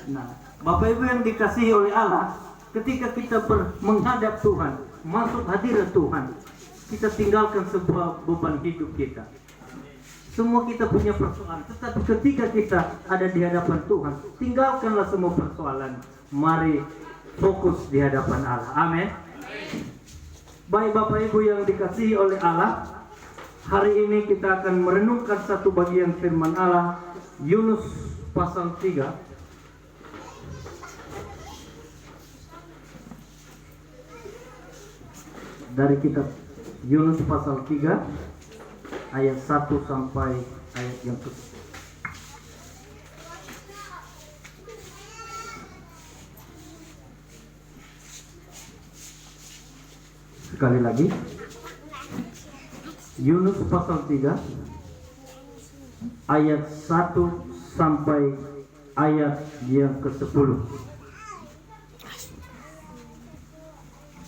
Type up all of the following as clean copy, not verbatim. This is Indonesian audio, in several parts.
Nah, Bapak Ibu yang dikasihi oleh Allah, ketika kita menghadap Tuhan, masuk hadirat Tuhan, kita tinggalkan sebuah beban hidup kita. Semua kita punya persoalan, tetapi ketika kita ada di hadapan Tuhan, tinggalkanlah semua persoalan. Mari fokus di hadapan Allah. Amin. Baik Bapak Ibu yang dikasihi oleh Allah, hari ini kita akan merenungkan satu bagian firman Allah, Yunus pasal 3. Dari kitab Yunus pasal 3 ayat 1 sampai ayat yang ke sekali lagi, Yunus pasal 3 ayat 1 sampai ayat yang ke-10.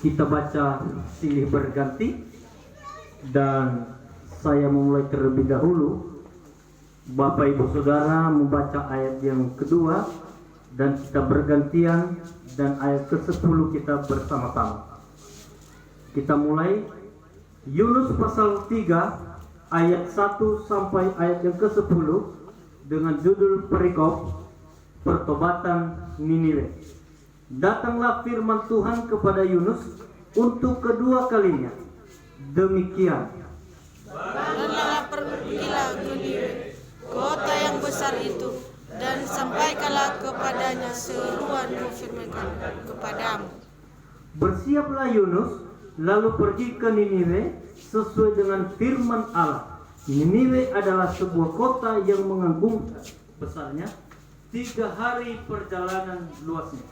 Kita baca silih berganti, dan saya memulai terlebih dahulu. Bapak Ibu Saudara membaca ayat yang kedua, dan kita bergantian, dan ayat ke-10 kita bersama-sama. Kita mulai Yunus pasal 3 ayat 1 sampai ayat yang ke-10 dengan judul perikop pertobatan Niniwe. Datanglah firman Tuhan kepada Yunus untuk kedua kalinya. Demikian. Berangkatlah, pergilah ke Niniwe, kota yang besar itu, dan sampaikanlah kepadanya seruanku firmankan kepadamu. Bersiaplah Yunus, lalu pergi ke Niniwe sesuai dengan firman Allah. Niniwe adalah sebuah kota yang mengagumkan besarnya, 3 hari perjalanan luasnya.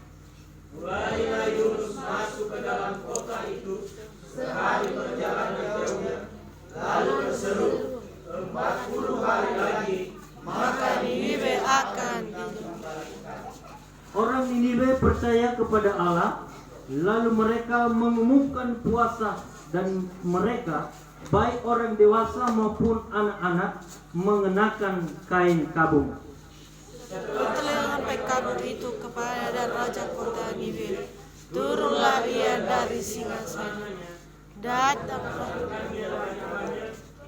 Mulailah Yunus masuk ke dalam kota itu, sehari perjalanan jauhnya, lalu berseru, 40 hari lagi, Maka Niniwe akan Orang Niniwe percaya kepada Allah, lalu mereka mengumumkan puasa, dan mereka, baik orang dewasa maupun anak-anak, mengenakan kain kabung. Setelah sampai kabur itu kepada raja kota Niniwe, turunlah ia dari singgasananya, datanglah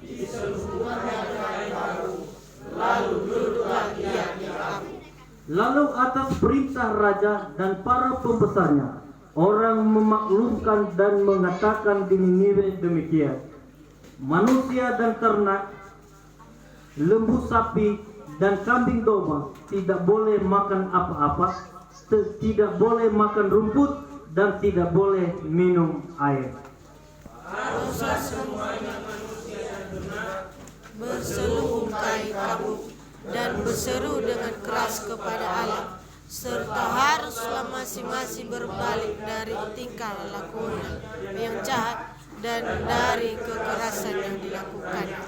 di seluruhnya kain kabung, lalu duduklah ia di kabur. Lalu atas perintah raja dan para pembesarnya, orang memaklumkan dan mengatakan di Niniwe demikian: manusia dan ternak, lembu sapi dan kambing domba tidak boleh makan apa-apa, tidak boleh makan rumput, dan tidak boleh minum air. Haruslah semuanya manusia dan ternak berselubung kain kabung dan berseru dengan keras kepada Allah, serta haruslah masing-masing berbalik dari tingkah lakunya yang jahat dan dari kekerasan yang dilakukannya.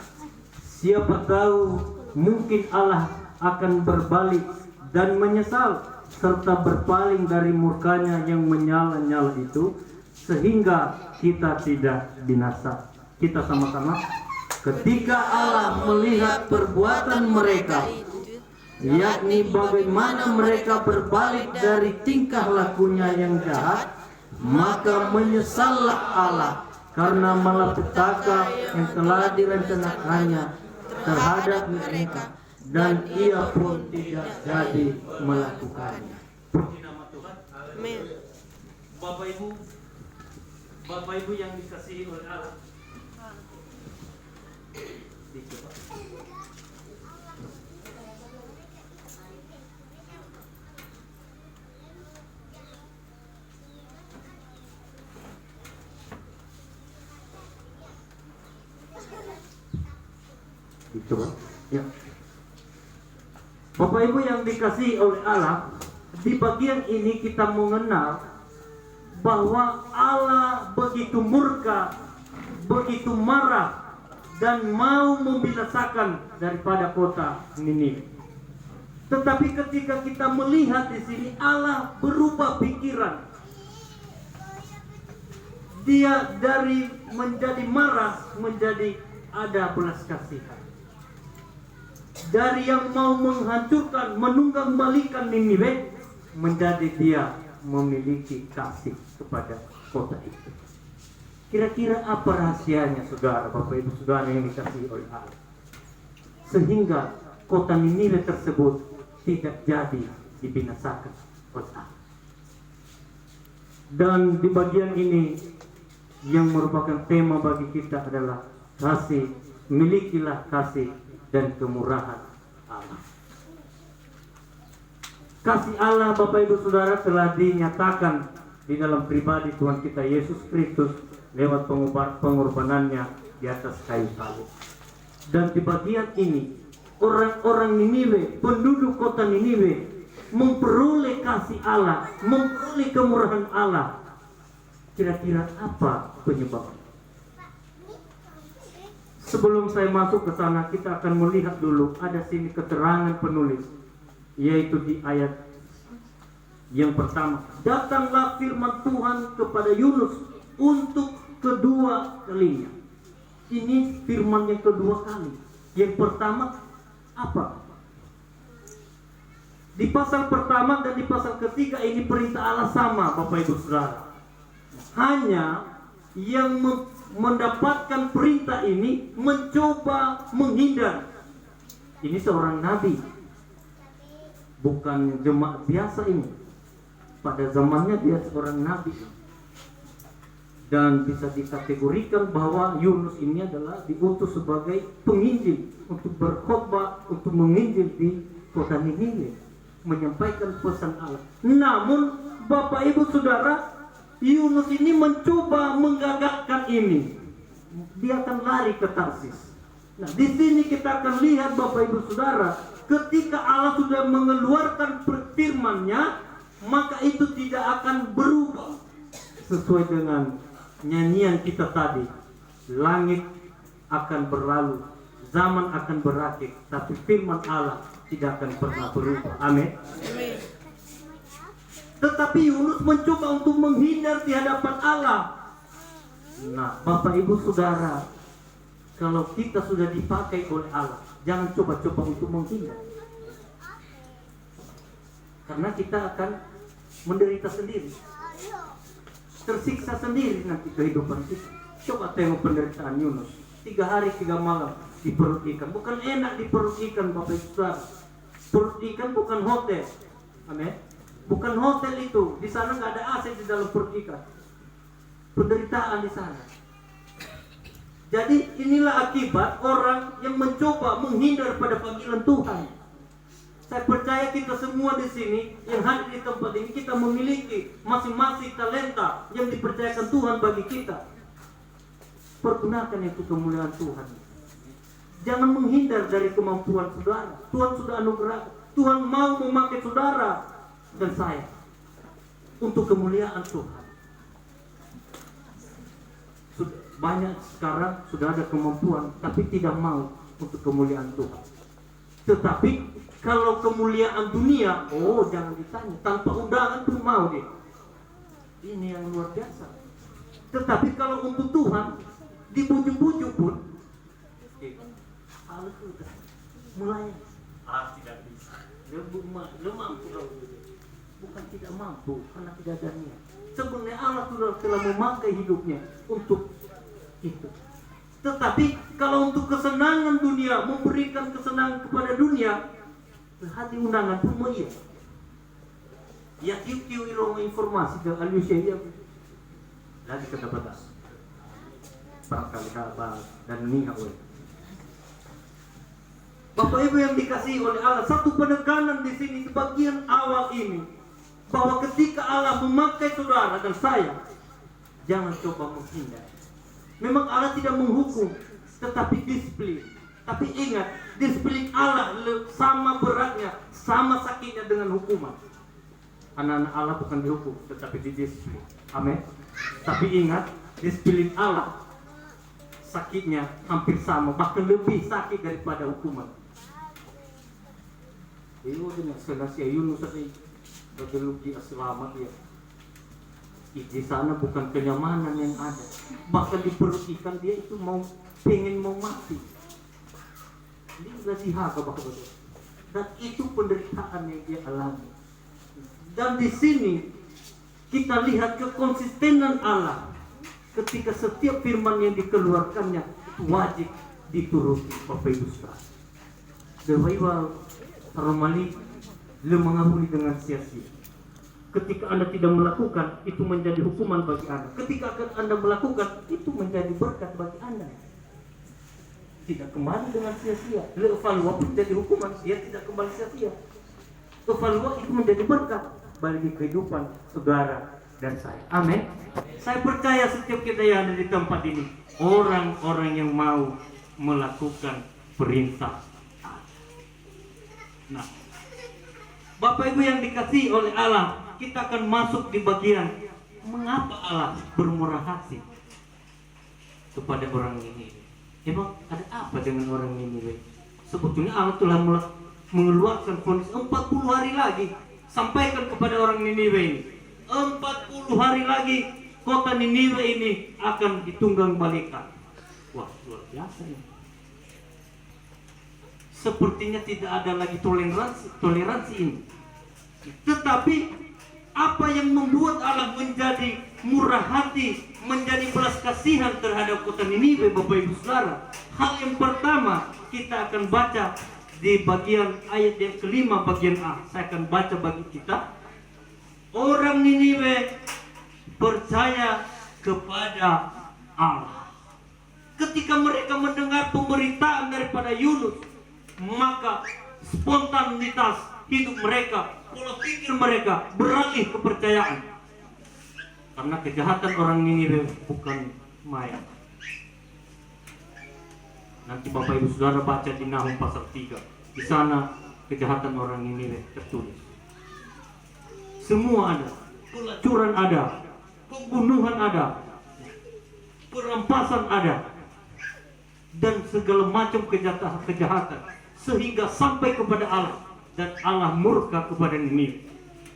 Siapa tahu mungkin Allah akan berbalik dan menyesal serta berpaling dari murkanya yang menyala-nyala itu, sehingga kita tidak binasa. Kita sama-sama. Ketika Allah melihat perbuatan mereka, yakni bagaimana mereka berbalik dari tingkah lakunya yang jahat, maka menyesallah Allah karena malapetaka yang telah direncanakannya terhadap mereka, dan ia pun tidak jadi melakukannya. Puji nama Tuhan. Amin. Bapak Ibu yang dikasihi oleh Allah. Dicoba. Dicoba. Ya. Bapak Ibu yang dikasihi oleh Allah, di bagian ini kita mengenal bahwa Allah begitu murka, begitu marah, dan mau membinasakan daripada kota Niniwe. Tetapi ketika kita melihat di sini, Allah berubah pikiran. Dia dari menjadi marah menjadi ada belas kasihan. Dari yang mau menghancurkan, menunggang balikan Niniwe, menjadi dia memiliki kasih kepada kota itu. Kira-kira apa rahasianya, saudara, Bapak Ibu Saudara yang dikasihi oleh Allah, sehingga kota Niniwe tersebut tidak jadi dibinasakan oleh Allah? Dan di bagian ini yang merupakan tema bagi kita adalah kasih, milikilah kasih dan kemurahan Allah. Kasih Allah, Bapak Ibu Saudara, telah dinyatakan di dalam pribadi Tuhan kita Yesus Kristus lewat pengorbanannya di atas kayu salib. Dan di bagian ini orang-orang Niniwe, penduduk kota Niniwe, memperoleh kasih Allah, memperoleh kemurahan Allah. Kira-kira apa penyebabnya? Sebelum saya masuk ke sana, kita akan melihat dulu ada sini keterangan penulis, yaitu di ayat yang pertama. Datanglah firman Tuhan kepada Yunus untuk kedua kalinya. Ini firman yang kedua kali. Yang pertama apa? Di pasal pertama dan di pasal ketiga ini perintah Allah sama, Bapak Ibu Saudara. Hanya yang mendapatkan perintah ini mencoba menghindar. Ini seorang nabi, bukan jemaat biasa ini. Pada zamannya dia seorang nabi. Dan bisa dikategorikan bahwa Yunus ini adalah diutus sebagai penginjil untuk berkhotbah, untuk menginjil di kota Niniwe, menyampaikan pesan Allah. Namun Bapak Ibu Saudara, Yunus ini mencoba menggagalkan ini. Dia akan lari ke Tarsis. Nah, di sini kita akan lihat, Bapak Ibu Saudara, ketika Allah sudah mengeluarkan firman-Nya, maka itu tidak akan berubah. Sesuai dengan nyanyian kita tadi, langit akan berlalu, zaman akan berakhir, tapi firman Allah tidak akan pernah berubah. Amin. Tetapi Yunus mencoba untuk menghindar di hadapan Allah. Nah, Bapak Ibu Saudara, kalau kita sudah dipakai oleh Allah, jangan coba-coba untuk menghindar, karena kita akan menderita sendiri, tersiksa sendiri nanti kehidupan kita. Coba tengok penderitaan Yunus, 3 hari 3 malam di perut ikan. Bukan enak di perut ikan, Bapak Ibu Saudara. Perut ikan bukan hotel. Amin. Bukan hotel itu. Di sana nggak ada AC di dalam perut ikan. Penderitaan di sana. Jadi inilah akibat orang yang mencoba menghindar pada panggilan Tuhan. Saya percaya kita semua di sini yang hadir di tempat ini, kita memiliki masing-masing talenta yang dipercayakan Tuhan bagi kita. Pergunakan itu kemuliaan Tuhan. Jangan menghindar dari kemampuan saudara. Tuhan sudah anugerah. Tuhan mau memakai saudara dan saya untuk kemuliaan Tuhan. Banyak sekarang sudah ada kemampuan, tapi tidak mau untuk kemuliaan Tuhan. Tetapi kalau kemuliaan dunia, oh jangan ditanya, tanpa undangan pun mau dia. Ini yang luar biasa. Tetapi kalau untuk Tuhan, dibujuk-bujuk pun, Allah sudah mulai. Tidak bisa. Dia mampu kalau bukan tidak mampu, karena tidak ada niat. Sebenarnya Allah sudah telah memakai hidupnya untuk itu. Tetapi kalau untuk kesenangan dunia, memberikan kesenangan kepada dunia, hati undangan pun mau iya. Ya kiu-kiu ilmu informasi ke Alusia ya. Lagi kata batas. Barangkali kabar dan nihawai. Bapak Ibu yang dikasihi oleh Allah, satu penekanan di sini di bagian awal ini, bahwa ketika Allah memakai saudara dan saya, jangan coba menghindar. Memang Allah tidak menghukum, tetapi disiplin. Tapi ingat, disiplin Allah sama beratnya, sama sakitnya dengan hukuman. Anak-anak Allah bukan dihukum, tetapi didisiplin. Amin. Tapi ingat, disiplin Allah sakitnya hampir sama, bahkan lebih sakit daripada hukuman. Itu dengan senasya Yunus tadi bagaimana dia selamat ya. Di sana bukan kenyamanan yang ada, bahkan di perut ikan dia itu pengen mau mati. Ini nggak sihaga bahkan, dan itu penderitaan yang dia alami. Dan di sini kita lihat kekonsistenan Allah ketika setiap firman yang dikeluarkannya wajib dituruti. Bapak Ibu Saudara, Dewa Romali le mengampuni dengan sia-sia. Ketika Anda tidak melakukan, itu menjadi hukuman bagi Anda. Ketika Anda melakukan, itu menjadi berkat bagi Anda. Tidak kembali dengan sia-sia. Le evalua pun jadi hukuman, dia tidak kembali sia-sia. Evalua itu menjadi berkat bagi kehidupan saudara dan saya. Amin. Saya percaya setiap kita yang ada di tempat ini, orang-orang yang mau melakukan perintah. Nah, Bapak Ibu yang dikasihi oleh Allah, kita akan masuk di bagian mengapa Allah bermurah hati kepada orang ini. Emang ada apa dengan orang ini? Sebetulnya Allah telah mengeluarkan vonis 40 hari lagi, sampaikan kepada orang Niniwe ini. 40 hari lagi kota Niniwe ini akan ditunggang balikan. Wah, luar biasa ya. Sepertinya tidak ada lagi toleransi ini. Tetapi apa yang membuat Allah menjadi murah hati, menjadi belas kasihan terhadap kota Niniwe, Bapak Ibu Saudara? Hal yang pertama kita akan baca di bagian ayat yang kelima bagian A. Saya akan baca bagi kita. Orang Niniwe percaya kepada Allah. Ketika mereka mendengar pemberitaan daripada Yunus, maka spontanitas hidup mereka, pola pikir mereka beralih kepercayaan. Karena kejahatan orang Niniwe bukan main. Nanti Bapak Ibu Saudara baca di Nahum pasal 3. Di sana kejahatan orang Niniwe tertulis. Semua ada, pelacuran ada, pembunuhan ada, perampasan ada, dan segala macam kejahatan sehingga sampai kepada Allah, dan Allah murka kepada Niniwe.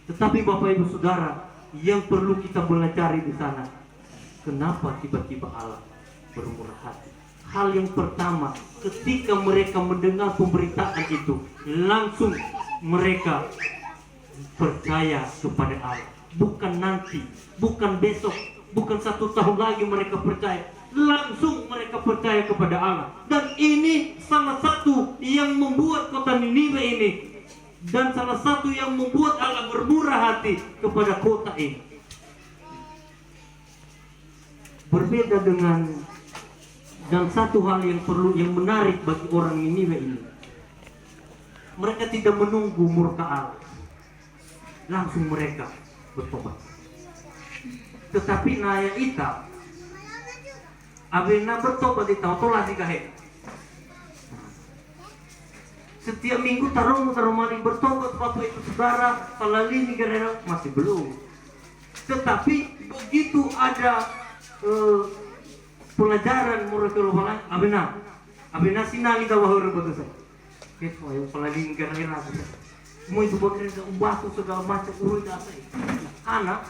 Tetapi Bapak Ibu Saudara, yang perlu kita pelajari di sana, kenapa tiba-tiba Allah bermurah hati? Hal yang pertama, ketika mereka mendengar pemberitaan itu, langsung mereka percaya kepada Allah. Bukan nanti, bukan besok, bukan 1 tahun lagi mereka percaya. Langsung mereka percaya kepada Allah. Dan ini salah satu yang membuat kota Niniwe ini, dan salah satu yang membuat Allah bermurah hati kepada kota ini. Berbeda dengan, dan satu hal yang menarik bagi orang Niniwe ini, mereka tidak menunggu murka Allah, langsung mereka bertobat. Tetapi naya ita abena bertobat di tolah dikahe. Setiap minggu tarung maling bertobat Bapak Ibu Saudara, palalini gerera masih belum. Tetapi begitu ada pelajaran mereka lupa abena sinali dawahur betul saya. Itu yang palalini gerera. Mau itu bekerja batu segala macam urut apa ini. Anak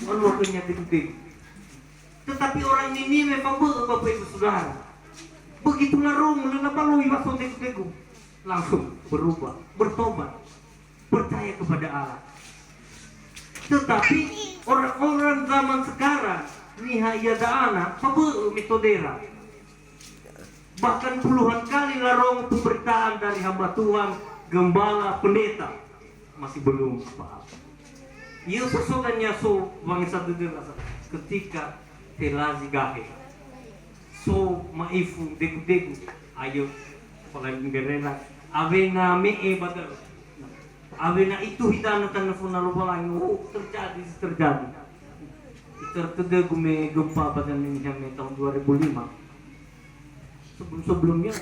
waktunya gede. Tetapi orang ini memang Bapak Ibu Saudara, begitulah roh mulai palui masuk degu, langsung berubah, bertobat, percaya kepada Allah. Tetapi orang-orang zaman sekarang nihaya anak pabu metodera, bahkan puluhan kali larong pemberitaan dari hamba Tuhan, gembala, pendeta, masih belum paham. Ia sesuatunya so bangsa duduk ketika telazi gahe, so maifu degu, ayo paling gerena, avena mee batal, avena itu hitam tanah nalupalang, terjadi. Tertedegu me gempa pada tahun 2005. Sebelumnya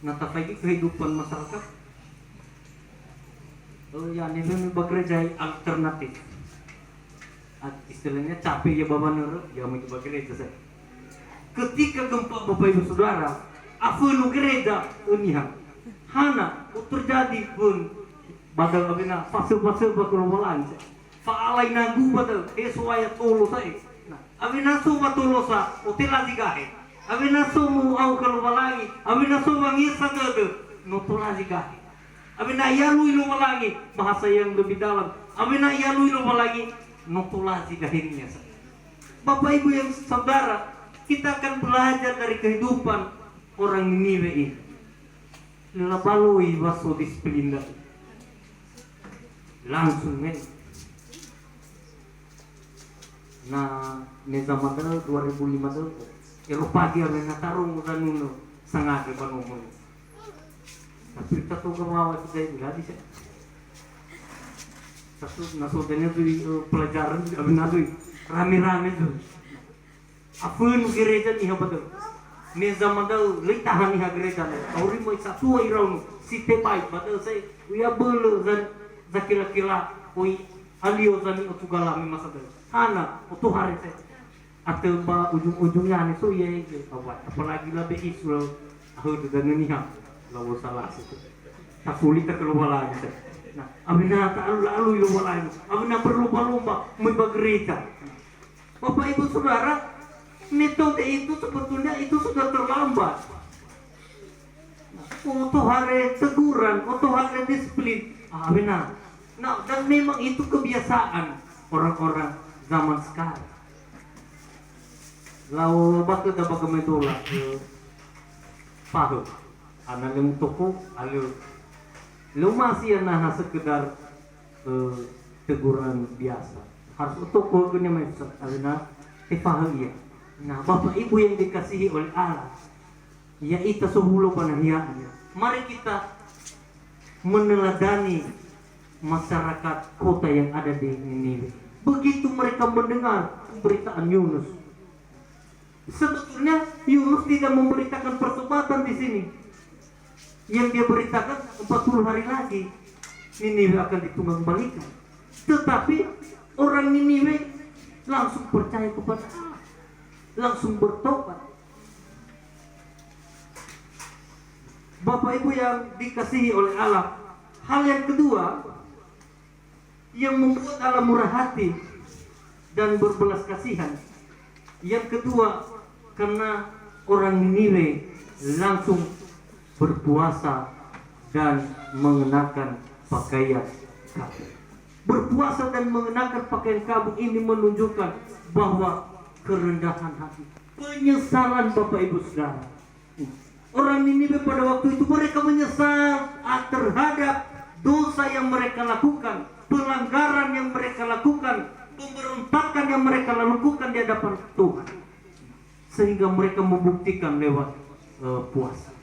natapagi kehidupan masyarakat. Oh ya, ini bekerja alternatif. Istilahnya capek ya Bapak Nur, ya mau bekerja saya. Ketika gempa Bapak Ibu Saudara, afunu gereja uniha, hana terjadi pun badal abina fase-fase bakululan. Faalai nagu badal eswaya tolo saya. Nah, abina suma tolo sa utila digahe. Abina sumu au kalubalangi, abina suma ngisa dede, no tola digahe. Abina yalui lupa lagi bahasa yang lebih dalam. Abina yalui lupa lagi notulasi dahirnya. Bapak Ibu yang saudara, kita akan belajar dari kehidupan orang Niniwe ini. Labalui baso disiplin langsung men. Nah, zaman 2005 Eropa dia mengatarung dan nuno sangat bangun. Tapi kita tuh kemawa kita ini lagi sih. Satu nasodanya tuh pelajaran abis itu rame-rame tuh. Apa gereja nih apa tuh? Nih zaman tuh litahan nih gereja nih. Auri mau satu irau si tebai, betul saya. Uya belu dan zakila-kila, ui alio zani utugalami masa tuh. Hana, utuh hari saya. Atau ujung-ujungnya nih so ya, apalagi lebih isu aku dengan nih lalu salah itu. Tak sulit keluar lagi. Nah, abina tak lalu lupa lagi. Abina berlomba-lomba membagereja. Bapak Ibu Saudara, metode itu sebetulnya itu sudah terlambat. Untuk hari teguran, untuk hari disiplin, abina. Nah, dan memang itu kebiasaan orang-orang zaman sekarang. Lalu batu dapat kemedola, paham. Anak yang toko, alu, lu masih nah sekedar teguran biasa. Harus toko punya mesej, alina, paham ya. Nah, Bapak Ibu yang dikasihi oleh Allah, ya itu sebelum panahiannya. Mari kita meneladani masyarakat kota yang ada di Niniwe. Begitu mereka mendengar pemberitaan Yunus, sebetulnya Yunus tidak memberitakan pertobatan di sini. Yang dia beritakan 40 hari lagi Niniwe akan ditunggang-balikan. Tetapi orang Niniwe langsung percaya kepada Allah, langsung bertobat. Bapak Ibu yang dikasihi oleh Allah, hal yang kedua yang membuat Allah murah hati dan berbelas kasihan, yang kedua karena orang Niniwe langsung berpuasa dan mengenakan pakaian kabung. Berpuasa dan mengenakan pakaian kabung ini menunjukkan bahwa kerendahan hati, penyesalan Bapak Ibu Saudara. Orang Niniwe pada waktu itu mereka menyesal terhadap dosa yang mereka lakukan, pelanggaran yang mereka lakukan, pemberontakan yang mereka lakukan di hadapan Tuhan, sehingga mereka membuktikan lewat puasa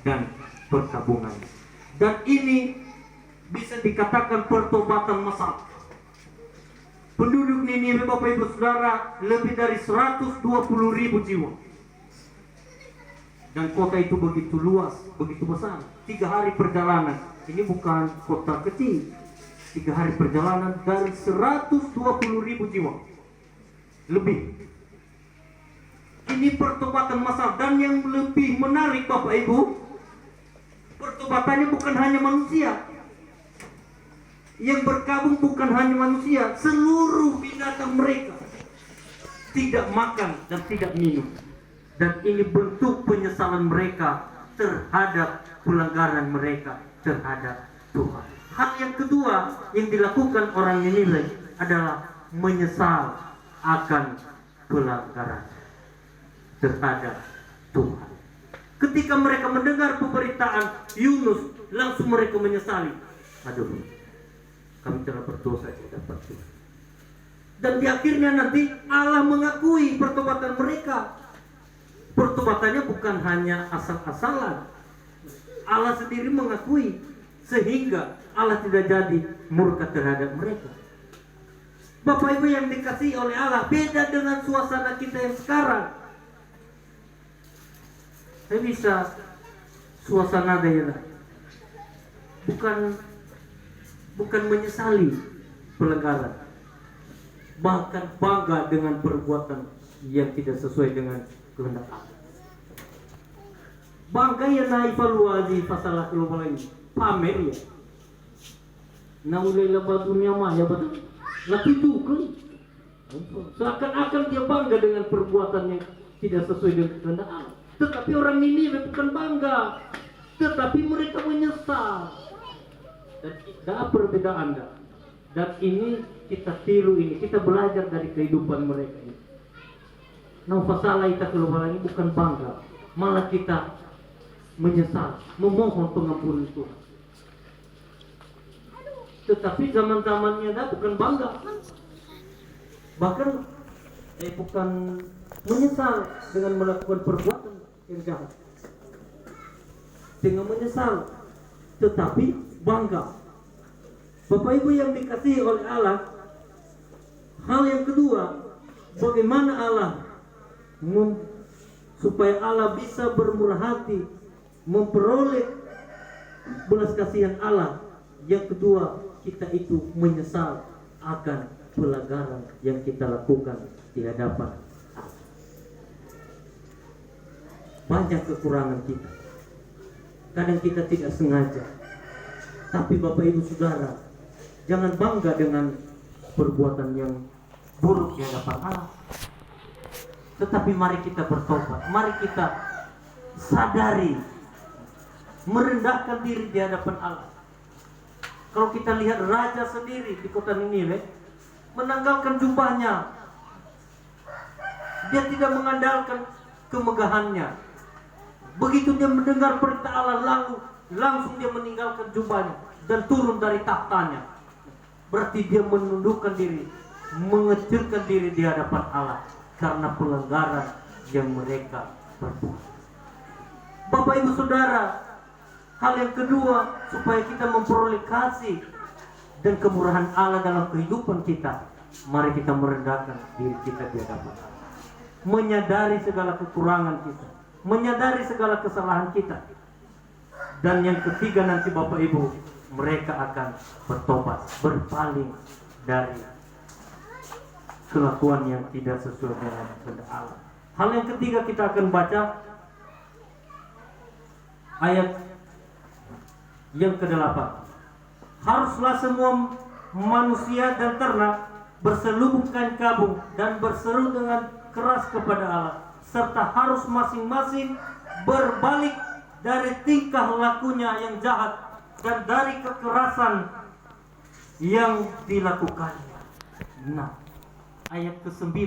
dan perkabungan. Dan ini bisa dikatakan pertobatan massal. Penduduk Niniwe Bapak Ibu Saudara lebih dari 120.000 jiwa. Dan kota itu begitu luas, begitu besar. 3 hari perjalanan. Ini bukan kota kecil. 3 hari perjalanan dari 120.000 jiwa. Lebih. Ini pertobatan massal. Dan yang lebih menarik Bapak Ibu, pertobatannya bukan hanya manusia. Yang berkabung bukan hanya manusia, seluruh binatang mereka tidak makan dan tidak minum. Dan ini bentuk penyesalan mereka terhadap pelanggaran mereka terhadap Tuhan. Hal yang kedua yang dilakukan orang Niniwe adalah menyesal akan pelanggaran terhadap Tuhan. Ketika mereka mendengar pemberitaan Yunus, langsung mereka menyesali. Aduh, kami telah berdosa di hadapan Tuhan. Dan di akhirnya nanti Allah mengakui pertobatan mereka. Pertobatannya bukan hanya asal-asalan. Allah sendiri mengakui, sehingga Allah tidak jadi murka terhadap mereka. Bapak Ibu yang dikasihi oleh Allah, beda dengan suasana kita yang sekarang. Saya bisa suasana daerah bukan menyesali pelanggaran, bahkan bangga dengan perbuatan yang tidak sesuai dengan kehendak Allah. Bangga ya na evaluasi masalah global ini, pamer ya. Na mulai lebat dunia maya betul, lagi kan. Seakan-akan dia bangga dengan perbuatan yang tidak sesuai dengan kehendak Allah. Tetapi orang Niniwe bukan bangga, tetapi mereka menyesal. Dan ada perbedaan dah. Dan ini kita tiru ini, kita belajar dari kehidupan mereka ini. Nah, fasalah kita keluar ini bukan bangga, malah kita menyesal, memohon pengampunan Tuhan. Tetapi zaman-zamannya dah bukan bangga, bahkan bukan menyesal dengan melakukan perbuatan yang jahat, dengan menyesal, tetapi bangga. Bapak Ibu yang dikasihi oleh Allah, hal yang kedua, bagaimana Allah supaya Allah bisa bermurah hati, memperoleh belas kasihan Allah. Yang kedua, kita itu menyesal akan pelanggaran yang kita lakukan di hadapan Allah. Banyak kekurangan kita, kadang kita tidak sengaja. Tapi Bapak Ibu Saudara, jangan bangga dengan perbuatan yang buruk di hadapan Allah. Tetapi mari kita bertobat, mari kita sadari, merendahkan diri di hadapan Allah. Kalau kita lihat raja sendiri di kota Niniwe, menanggalkan jubahnya. Dia tidak mengandalkan kemegahannya. Begitu dia mendengar perintah Allah, langsung dia meninggalkan jubahnya dan turun dari tahtanya. Berarti dia menundukkan diri, mengecilkan diri di hadapan Allah karena pelanggaran yang mereka perbuat. Bapak Ibu Saudara, hal yang kedua, supaya kita memperoleh kasih dan kemurahan Allah dalam kehidupan kita, mari kita merendahkan diri kita di hadapan Allah. Menyadari segala kekurangan kita, menyadari segala kesalahan kita. Dan yang ketiga nanti Bapak Ibu, mereka akan bertobat, berpaling dari kelakuan yang tidak sesuai dengan kehendak Allah. Hal yang ketiga kita akan baca ayat yang ke-8. Haruslah semua manusia dan ternak berselubung kain kabung dan berseru dengan keras kepada Allah, serta harus masing-masing berbalik dari tingkah lakunya yang jahat dan dari kekerasan yang dilakukannya. Nah, ayat ke-9,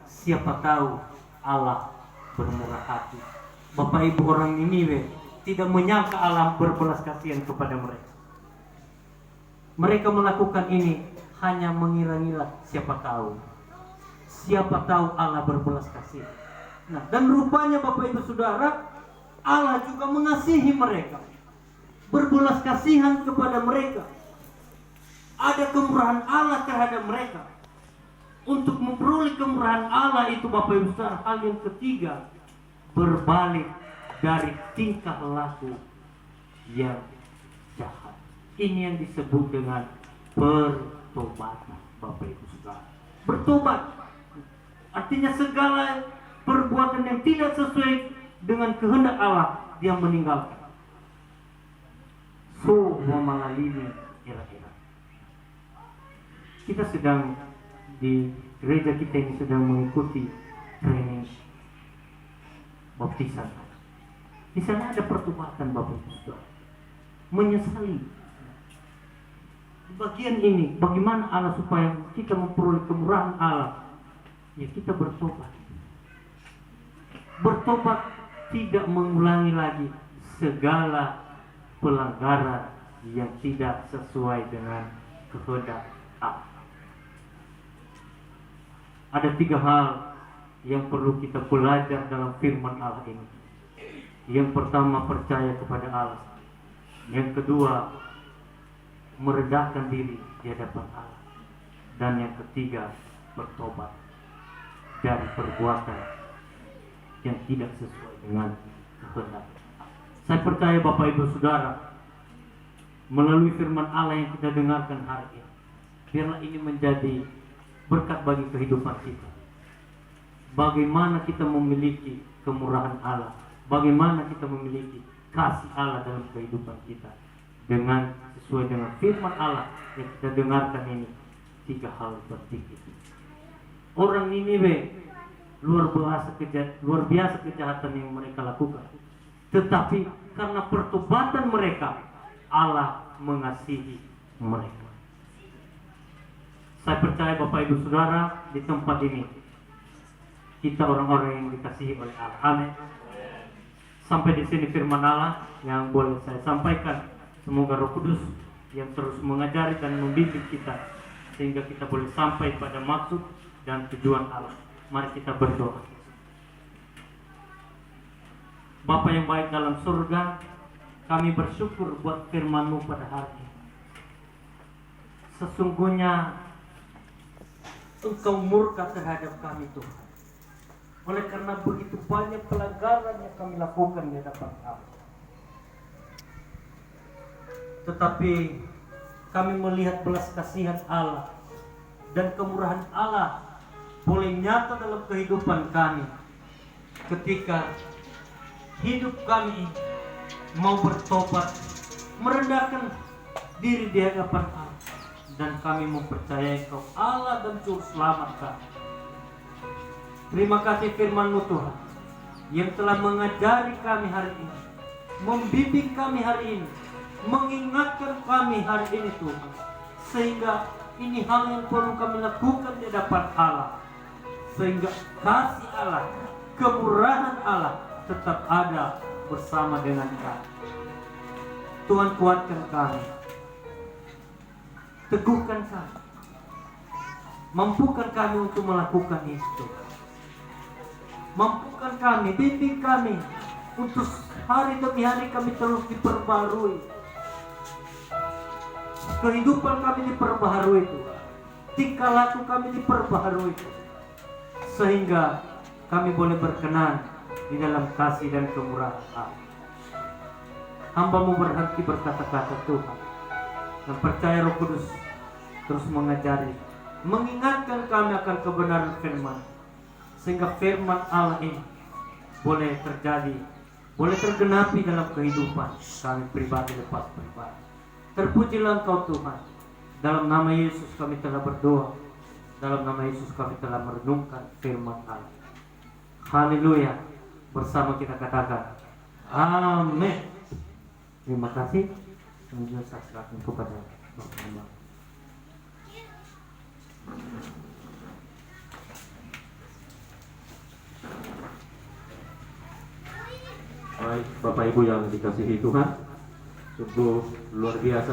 siapa tahu Allah bermurah hati. Bapak Ibu, orang Niniwe tidak menyangka Allah berbelas kasihan kepada mereka. Mereka melakukan ini hanya mengira-ngira, siapa tahu Allah berbelas kasihan. Nah, dan rupanya Bapak Ibu Saudara, Allah juga mengasihi mereka, berbelas kasihan kepada mereka. Ada kemurahan Allah terhadap mereka. Untuk memperoleh kemurahan Allah itu Bapak Ibu Saudara, hal yang ketiga, berbalik dari tingkah laku yang jahat. Ini yang disebut dengan pertobatan Bapak Ibu Saudara. Bertobat artinya segala perbuatan yang tidak sesuai dengan kehendak Allah dia meninggalkan. So memalimi kira-kira. Kita sedang di gereja kita ini sedang mengikuti training baptisan. Di sana ada pertobatan Bapak Ibu Saudara. Menyesali. Di bagian ini, bagaimana Allah supaya kita memperoleh kemurahan Allah? Ya kita bertobat. Bertobat tidak mengulangi lagi segala pelanggaran yang tidak sesuai dengan kehendak Allah. Ada 3 hal yang perlu kita belajar dalam firman Allah ini. Yang pertama, percaya kepada Allah. Yang kedua, merendahkan diri di hadapan Allah. Dan yang ketiga, bertobat dari perbuatan yang tidak sesuai dengan kehendak Allah. Saya percaya Bapak Ibu Saudara, melalui firman Allah yang kita dengarkan hari ini, biarlah ini menjadi berkat bagi kehidupan kita. Bagaimana kita memiliki kemurahan Allah, bagaimana kita memiliki kasih Allah dalam kehidupan kita, dengan sesuai dengan firman Allah yang kita dengarkan ini. 3 hal penting itu. Orang Niniwe luar biasa kejahatan yang mereka lakukan, tetapi karena pertobatan mereka, Allah mengasihi mereka. Saya percaya Bapak Ibu Saudara, di tempat ini kita orang-orang yang dikasihi oleh Allah. Amin. Sampai di sini firman Allah yang boleh saya sampaikan. Semoga Roh Kudus yang terus mengajari dan membimbing kita sehingga kita boleh sampai pada maksud dan tujuan Allah. Mari kita berdoa. Bapa yang baik dalam surga, kami bersyukur buat firman-Mu pada hari ini. Sesungguhnya Engkau murka terhadap kami Tuhan. Oleh karena begitu banyak pelanggaran yang kami lakukan di hadapan Kami. Tetapi kami melihat belas kasihan Allah dan kemurahan Allah boleh nyata dalam kehidupan kami ketika hidup kami mau bertobat, merendahkan diri di hadapan Allah, dan kami mempercayai Engkau Allah dan Juru Selamat kami. Terima kasih firman-Mu Tuhan yang telah mengajari kami hari ini, membimbing kami hari ini, mengingatkan kami hari ini Tuhan, sehingga ini hal yang perlu kami lakukan di hadapan Allah, sehingga kasih Allah, kemurahan Allah tetap ada bersama dengan kami. Tuhan, kuatkan kami, teguhkan kami, mampukan kami untuk melakukan itu. Mampukan kami, bimbing kami untuk hari demi hari kami terus diperbarui. Kehidupan kami diperbaharui itu, tingkah laku kami diperbaharui itu, sehingga kami boleh berkenan di dalam kasih dan kemurahan Allah. Hamba-Mu berhenti berkata-kata Tuhan, dan percaya Roh Kudus terus mengajari, mengingatkan kami akan kebenaran firman, sehingga firman Allah ini boleh terjadi, boleh tergenapi dalam kehidupan kami pribadi lepas pribadi. Terpujilah Engkau Tuhan. Dalam nama Yesus kami telah berdoa, dalam nama Yesus kami telah merenungkan firman Allah. Haleluya. Bersama kita katakan amin. Terima kasih. Semoga saya serahkan kepada Bapak. Baik, Bapak Ibu yang dikasihi Tuhan, sungguh luar biasa